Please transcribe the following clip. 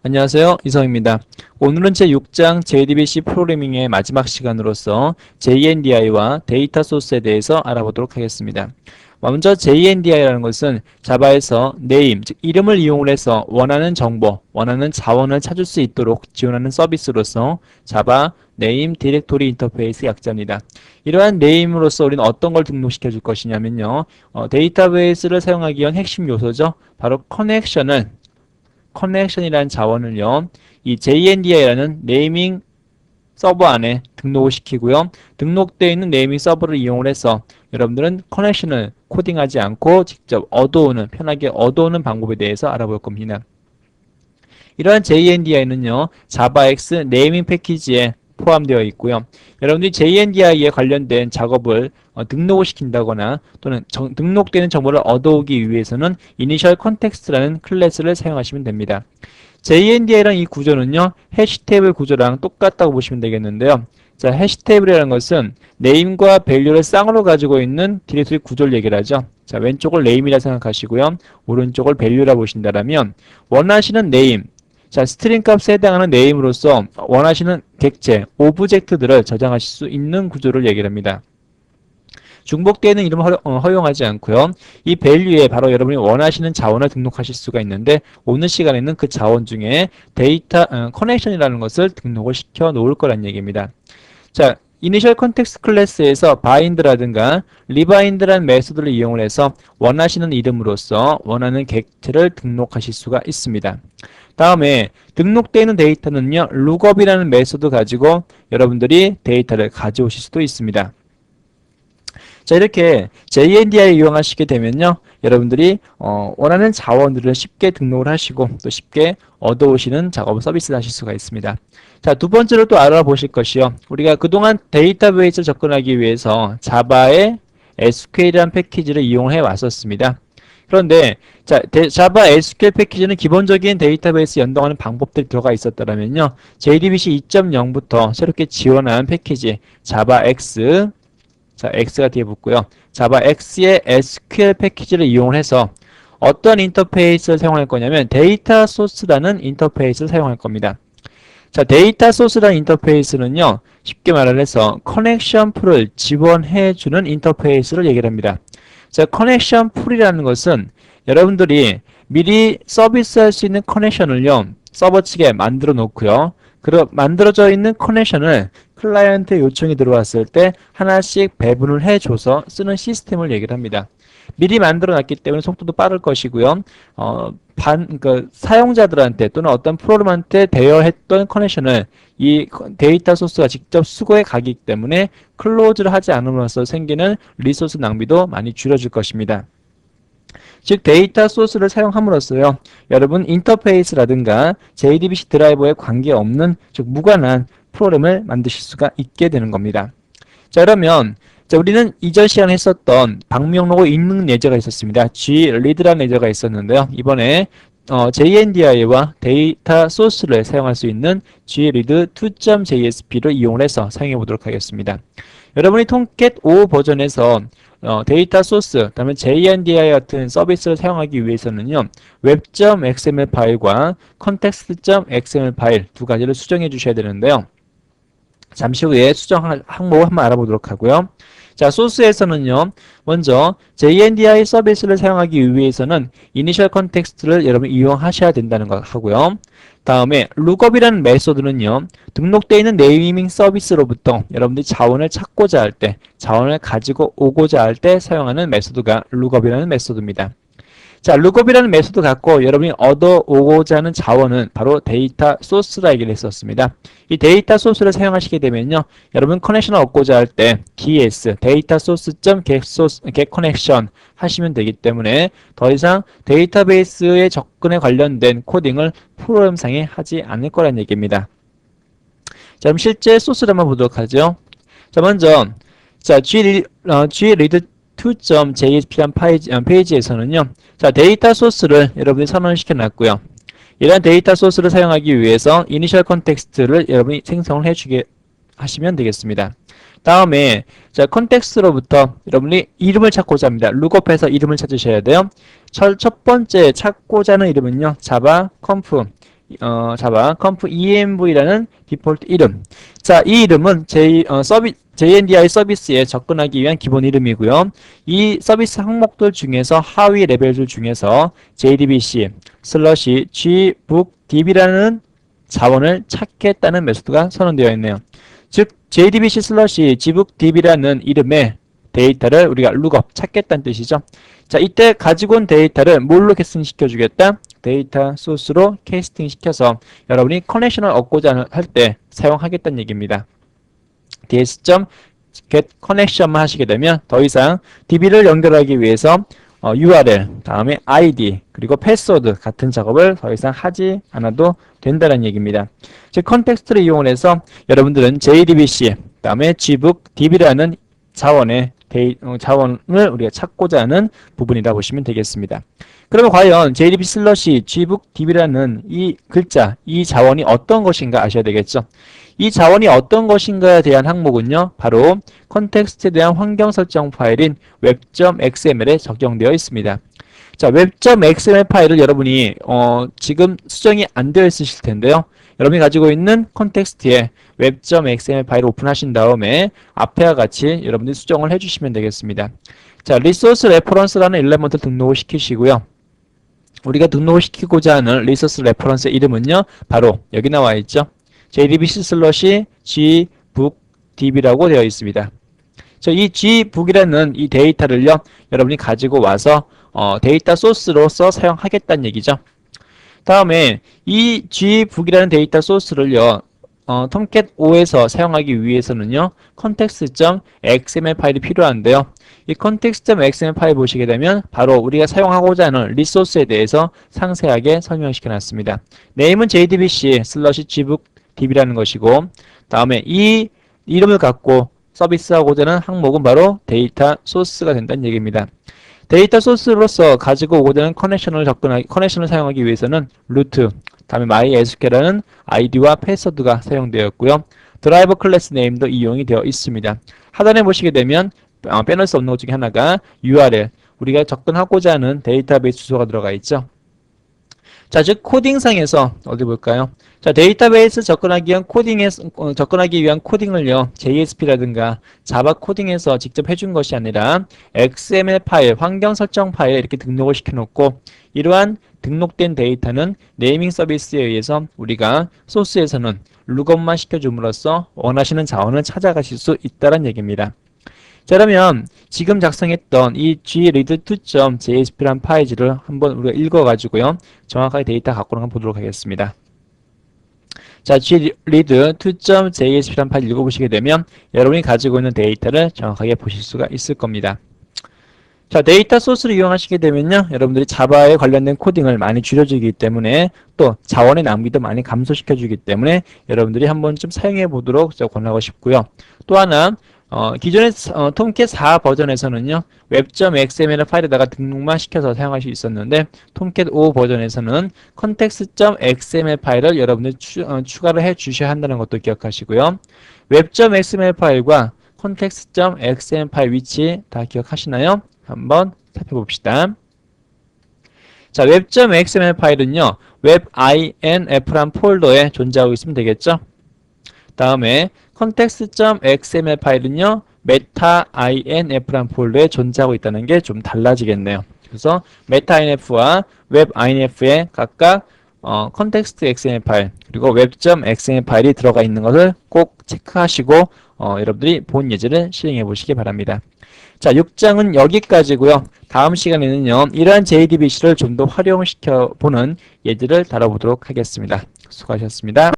안녕하세요. 이성입니다. 오늘은 제6장 JDBC 프로그래밍의 마지막 시간으로서 JNDI와 데이터 소스에 대해서 알아보도록 하겠습니다. 먼저 JNDI라는 것은 자바에서 name, 즉 이름을 이용을 해서 원하는 정보, 원하는 자원을 찾을 수 있도록 지원하는 서비스로서 자바 네임 디렉토리 인터페이스 약자입니다. 이러한 네임으로서 우리는 어떤 걸 등록시켜 줄 것이냐면요. 데이터베이스를 사용하기 위한 핵심 요소죠. 바로 커넥션이라는 자원을요, 이 JNDI라는 네이밍 서버 안에 등록을 시키고요. 등록되어 있는 네이밍 서버를 이용을 해서 여러분들은 커넥션을 코딩하지 않고 직접 편하게 얻어오는 방법에 대해서 알아볼 겁니다. 이러한 JNDI는요, 자바X 네이밍 패키지에 포함되어 있고요. 여러분들이 JNDI에 관련된 작업을 등록을 시킨다거나 또는 등록되는 정보를 얻어오기 위해서는 Initial Context라는 클래스를 사용하시면 됩니다. JNDI라는 이 구조는요, 해시테이블 구조랑 똑같다고 보시면 되겠는데요. 자, 해시테이블이라는 것은 name과 value를 쌍으로 가지고 있는 디렉토리 구조를 얘기를 하죠. 자, 왼쪽을 name이라 생각하시고요. 오른쪽을 value라 보신다면 원하시는 name, 자, 스트링 값에 해당하는 name으로서 원하시는 객체, 오브젝트들을 저장하실 수 있는 구조를 얘기를 합니다. 중복되는 이름을 허용하지 않고요. 이 value에 바로 여러분이 원하시는 자원을 등록하실 수가 있는데 오늘 시간에는 그 자원 중에 데이터 커넥션이라는 것을 등록을 시켜 놓을 거란 얘기입니다. 자, 이니셜 컨텍스트 클래스에서 bind라든가 rebind라는 메소드를 이용을 해서 원하시는 이름으로서 원하는 객체를 등록하실 수가 있습니다. 다음에 등록되어 있는 데이터는요, lookup이라는 메소드 가지고 여러분들이 데이터를 가져오실 수도 있습니다. 자, 이렇게 JNDI 이용하시게 되면요, 여러분들이 원하는 자원들을 쉽게 등록을 하시고 또 쉽게 얻어오시는 작업 서비스를 하실 수가 있습니다. 자, 두 번째로 또 알아보실 것이요, 우리가 그동안 데이터베이스를 접근하기 위해서 자바의 SQL이라는 패키지를 이용해 왔었습니다. 그런데 자, 자바 SQL 패키지는 기본적인 데이터베이스 연동하는 방법들이 들어가 있었다면요, JDBC 2.0부터 새롭게 지원한 패키지 자바 X, 자, X가 뒤에 붙고요. 자바 X의 SQL 패키지를 이용을 해서 어떤 인터페이스를 사용할 거냐면 데이터 소스라는 인터페이스를 사용할 겁니다. 자, 데이터 소스라는 인터페이스는요, 쉽게 말을 해서 커넥션 풀을 지원해주는 인터페이스를 얘기를 합니다. 자, 커넥션 풀이라는 것은 여러분들이 미리 서비스할 수 있는 커넥션을요, 서버 측에 만들어 놓고요. 만들어져 있는 커넥션을 클라이언트 요청이 들어왔을 때 하나씩 배분을 해줘서 쓰는 시스템을 얘기를 합니다. 미리 만들어 놨기 때문에 속도도 빠를 것이고요. 사용자들한테 또는 어떤 프로그램한테 대여했던 커넥션을 이 데이터 소스가 직접 수거해 가기 때문에 클로즈를 하지 않음으로써 생기는 리소스 낭비도 많이 줄여줄 것입니다. 즉 데이터 소스를 사용함으로써요, 여러분 인터페이스라든가 JDBC 드라이버에 관계없는, 즉 무관한 프로그램을 만드실 수가 있게 되는 겁니다. 자, 그러면 우리는 이전 시간에 했었던 방명록을 읽는 예제가 있었습니다. gread라는 예제가 있었는데요. 이번에 JNDI와 데이터 소스를 사용할 수 있는 gread2.jsp를 이용을 해서 사용해 보도록 하겠습니다. 여러분이 통캣 5 버전에서 데이터 소스, 그다음에 JNDI 같은 서비스를 사용하기 위해서는요, web.xml 파일과 context.xml 파일 두 가지를 수정해 주셔야 되는데요. 잠시 후에 수정 항목을 한번 알아보도록 하고요. 자, 소스에서는요, 먼저 JNDI 서비스를 사용하기 위해서는 이니셜 컨텍스트를 여러분 이용하셔야 된다는 거 하고요. 다음에 lookup이라는 메소드는요, 등록되어 있는 네이밍 서비스로부터 여러분들이 자원을 찾고자 할 때, 자원을 가지고 오고자 할 때 사용하는 메소드가 lookup이라는 메소드입니다. 자, lookup이라는 메소드 갖고 여러분이 얻어오고자 하는 자원은 바로 데이터 소스라 얘기를 했었습니다. 이 데이터 소스를 사용하시게 되면요, 여러분 커넥션을 얻고자 할 때 ds, 데이터 source.get connection 하시면 되기 때문에 더 이상 데이터베이스의 접근에 관련된 코딩을 프로그램상에 하지 않을 거란 얘기입니다. 자, 그럼 실제 소스를 한번 보도록 하죠. 자, 먼저 자, gread2.jsp라는 페이지에서는요, 자, 데이터 소스를 여러분이 선언시켜 놨고요. 이러한 데이터 소스를 사용하기 위해서 이니셜 컨텍스트를 여러분이 생성을 해주게 하시면 되겠습니다. 다음에 자, 컨텍스트로부터 여러분이 이름을 찾고자 합니다. 룩업해서 이름을 찾으셔야 돼요. 첫 번째 찾고자 하는 이름은요, 자바 conf 자바 conf env라는 디폴트 이름. 자, 이 이름은 JNDI 서비스에 접근하기 위한 기본 이름이고요. 이 서비스 항목들 중에서 하위 레벨들 중에서 JDBC 슬러시 gbookdb라는 자원을 찾겠다는 메소드가 선언되어 있네요. 즉 JDBC 슬러시 gbookdb라는 이름의 데이터를 우리가 룩업 찾겠다는 뜻이죠. 자, 이때 가지고 온 데이터를 뭘로 캐스팅 시켜주겠다? 데이터 소스로 캐스팅 시켜서 여러분이 커넥션을 얻고자 할 때 사용하겠다는 얘기입니다. ds.get connection만 하시게 되면 더 이상 db를 연결하기 위해서 URL, 다음에 ID, 그리고 패스워드 같은 작업을 더 이상 하지 않아도 된다는 얘기입니다. 즉 컨텍스트를 이용해서 여러분들은 JDBC, 다음에 gbookdb라는 자원을 우리가 찾고자 하는 부분이라 보시면 되겠습니다. 그러면 과연 JDBC 슬러시 gbookdb라는 이 글자, 이 자원이 어떤 것인가 아셔야 되겠죠. 이 자원이 어떤 것인가에 대한 항목은요, 바로 컨텍스트에 대한 환경 설정 파일인 web.xml에 적용되어 있습니다. 자, web.xml 파일을 여러분이 지금 수정이 안 되어 있으실 텐데요. 여러분이 가지고 있는 컨텍스트에 web.xml 파일을 오픈하신 다음에 앞에와 같이 여러분들이 수정을 해주시면 되겠습니다. 자, 리소스 레퍼런스라는 엘리먼트를 등록을 시키시고요. 우리가 등록을 시키고자 하는 리소스 레퍼런스 이름은요, 바로 여기 나와 있죠. JDBC 슬러시 gbookdb라고 되어 있습니다. 이 gbook이라는 이 데이터를요, 여러분이 가지고 와서 데이터 소스로서 사용하겠다는 얘기죠. 다음에 이 gbook이라는 데이터 소스를요, 톰캣 5에서 사용하기 위해서는요, context.xml 파일이 필요한데요. 이 context.xml 파일 보시게 되면 바로 우리가 사용하고자 하는 리소스에 대해서 상세하게 설명시켜 놨습니다. 네임은 JDBC 슬러시 gbookdb라는 것이고, 다음에 이 이름을 갖고 서비스하고자 하는 항목은 바로 데이터 소스가 된다는 얘기입니다. 데이터 소스로서 가지고 오고자 하는 커넥션을 사용하기 위해서는 루트, 다음에 MySQL이라는 아이디와 패스워드가 사용되었고요. 드라이버 클래스 네임도 이용이 되어 있습니다. 하단에 보시게 되면 빼놓을 수 없는 것 중에 하나가 URL, 우리가 접근하고자 하는 데이터베이스 주소가 들어가 있죠. 자, 즉 코딩상에서 어디 볼까요? 자, 데이터베이스 접근하기 위한 코딩을요, JSP라든가 자바 코딩에서 직접 해준 것이 아니라 XML 파일, 환경 설정 파일에 이렇게 등록을 시켜놓고, 이러한 등록된 데이터는 네이밍 서비스에 의해서 우리가 소스에서는 룩업만 시켜줌으로써 원하시는 자원을 찾아가실 수 있다는 얘기입니다. 자, 그러면 지금 작성했던 이 gread2.jsp라는 파일을 한번 우리가 읽어가지고요, 정확하게 데이터 갖고 한번 보도록 하겠습니다. 자, gread2.jsp라는 파일 읽어보시게 되면 여러분이 가지고 있는 데이터를 정확하게 보실 수가 있을 겁니다. 자, 데이터 소스를 이용하시게 되면요, 여러분들이 자바에 관련된 코딩을 많이 줄여주기 때문에 또 자원의 낭비도 많이 감소시켜주기 때문에 여러분들이 한번 좀 사용해 보도록 권하고 싶고요. 또 하나, 기존의 톰캣 4 버전에서는요, web.xml 파일에다가 등록만 시켜서 사용할 수 있었는데, 톰캣 5 버전에서는 context.xml 파일을 여러분들이 추가를 해 주셔야 한다는 것도 기억하시고요. web.xml 파일과 context.xml 파일 위치 다 기억하시나요? 한번 살펴봅시다. 자, web.xml 파일은요, webinf라는 폴더에 존재하고 있으면 되겠죠. 다음에 context.xml 파일은요, metainf라는 폴더에 존재하고 있다는 게 좀 달라지겠네요. 그래서 metainf와 webinf에 각각 context.xml 파일, 그리고 web.xml 파일이 들어가 있는 것을 꼭 체크하시고 여러분들이 본 예제를 실행해 보시기 바랍니다. 자, 6장은 여기까지고요. 다음 시간에는요, 이러한 JDBC를 좀 더 활용시켜 보는 예제를 다뤄보도록 하겠습니다. 수고하셨습니다.